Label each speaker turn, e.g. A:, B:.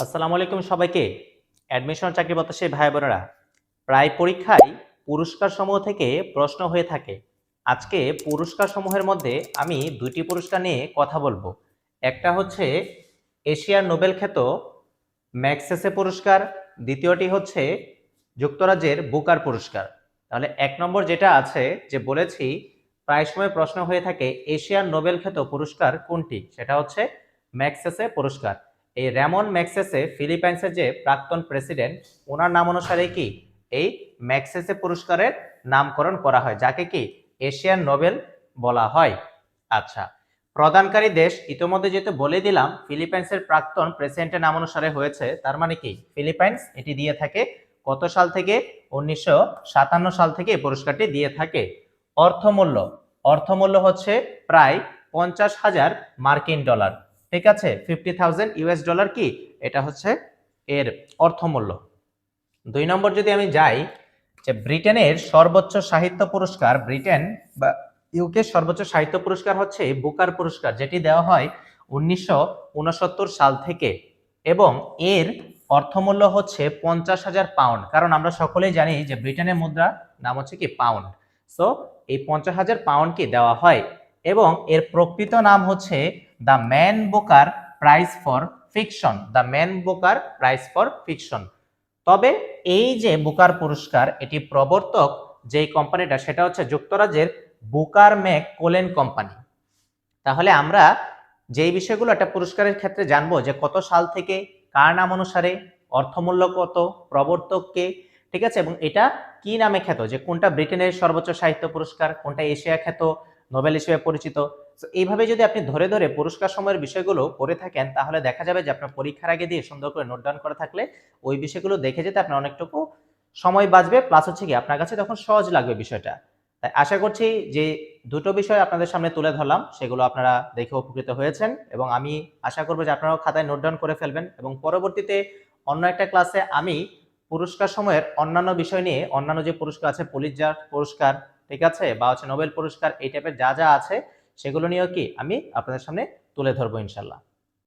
A: আসসালামু আলাইকুম সবাইকে। অ্যাডমিশন চাকরি প্রত্যাশী ভাই বোনেরা, প্রায় পরীক্ষায় পুরস্কার সমূহ থেকে প্রশ্ন হয়ে থাকে। আজকে পুরস্কার সমূহের মধ্যে আমি দুইটি পুরস্কার নিয়ে কথা বলবো। একটা হচ্ছে এশিয়ার নোবেল খ্যাত ম্যাগসেসে পুরস্কার, দ্বিতীয়টি হচ্ছে যুক্তরাজ্যের বুকার পুরস্কার। তাহলে এক নম্বর যেটা আছে যে বলেছি প্রায় সময় প্রশ্ন হয়ে থাকে এশিয়ার নোবেল খ্যাত পুরস্কার কোনটি, সেটা হচ্ছে ম্যাগসেসে পুরস্কার। এই র্যামন ম্যাগসেসে ফিলিপাইন্সের যে প্রাক্তন প্রেসিডেন্ট, ওনার নাম অনুসারে কি এই ম্যাগসেসে পুরস্কারের নামকরণ করা হয়, যাকে কি এশিয়ান নোবেল বলা হয়। আচ্ছা, প্রদানকারী দেশ ইতোমধ্যে যেহেতু বলে দিলাম ফিলিপাইন্সের প্রাক্তন প্রেসিডেন্টের নাম অনুসারে হয়েছে, তার মানে কি ফিলিপাইন্স এটি দিয়ে থাকে কত সাল থেকে? 1957 সাল থেকে এই পুরস্কারটি দিয়ে থাকে। অর্থমূল্য অর্থমূল্য হচ্ছে প্রায় 50,000 মার্কিন ডলার। ঠিক আছে, $50,000 কি এটা হচ্ছে এর অর্থমূল্য। দুই নম্বর যদি আমি যাই, যে ব্রিটেনের সর্বোচ্চ সাহিত্য পুরস্কার, ব্রিটেন বা ইউকে সর্বোচ্চ সাহিত্য পুরস্কার হচ্ছে বুকার পুরস্কার, যেটি দেওয়া হয় 1969 সাল থেকে এবং এর অর্থমূল্য হচ্ছে 50,000 পাউন্ড। কারণ আমরা সকলেই জানি যে ব্রিটেনের মুদ্রা নাম হচ্ছে কি পাউন্ড। সো এই 50,000 পাউন্ড কি দেওয়া হয় এবং এর প্রকৃত নাম হচ্ছে the man Booker prize for fiction, the man Booker prize for fiction. তবে এই যে বুকার পুরস্কার, এটি প্রবর্তক যেই কোম্পানিটা সেটা হচ্ছে যুক্তরাজ্যের বুকার ম্যাক কোলেন কোম্পানি। তাহলে আমরা যেই বিষয়গুলো একটা পুরস্কারের ক্ষেত্রে জানবো যে কত সাল থেকে, কার নাম অনুসারে, অর্থমূল্য কত, প্রবর্তক কে, ঠিক আছে, এবং এটা কি নামে খ্যাত, যে কোনটা ব্রিটেনের সর্বোচ্চ সাহিত্য পুরস্কার, কোনটা এশিয়া খ্যাত নোবেল হিসেবে পরিচিত। এইভাবে যদি আপনি ধরে ধরে পুরস্কার সময়ের বিষয়গুলো করে থাকেন, তাহলে দেখা যাবে যে আপনার পরীক্ষার আগে দিয়ে সুন্দর করে নোট ডাউন করা থাকলে ওই বিষয়গুলো দেখে যেতে আপনার অনেকটুকু সময় বাঁচবে, প্লাস হচ্ছে কি আপনার কাছে তখন সহজ লাগবে বিষয়টা। তাই আশা করছি যে দুটো বিষয় আপনাদের সামনে তুলে ধরলাম সেগুলো আপনারা দেখে উপকৃত হয়েছেন এবং আমি আশা করব যে আপনারাও খাতায় নোট ডাউন করে ফেলবেন এবং পরবর্তীতে অন্য একটা ক্লাসে আমি পুরস্কার সময়ের অন্যান্য বিষয় নিয়ে, অন্যান্য যে পুরস্কার আছে পুলিৎজার পুরস্কার, ঠিক আছে, বা হচ্ছে নোবেল পুরস্কার, এই টাইপের যা যা আছে সেগুলো নিয়েও কি আমি আপনাদের সামনে তুলে ধরবো ইনশাল্লাহ।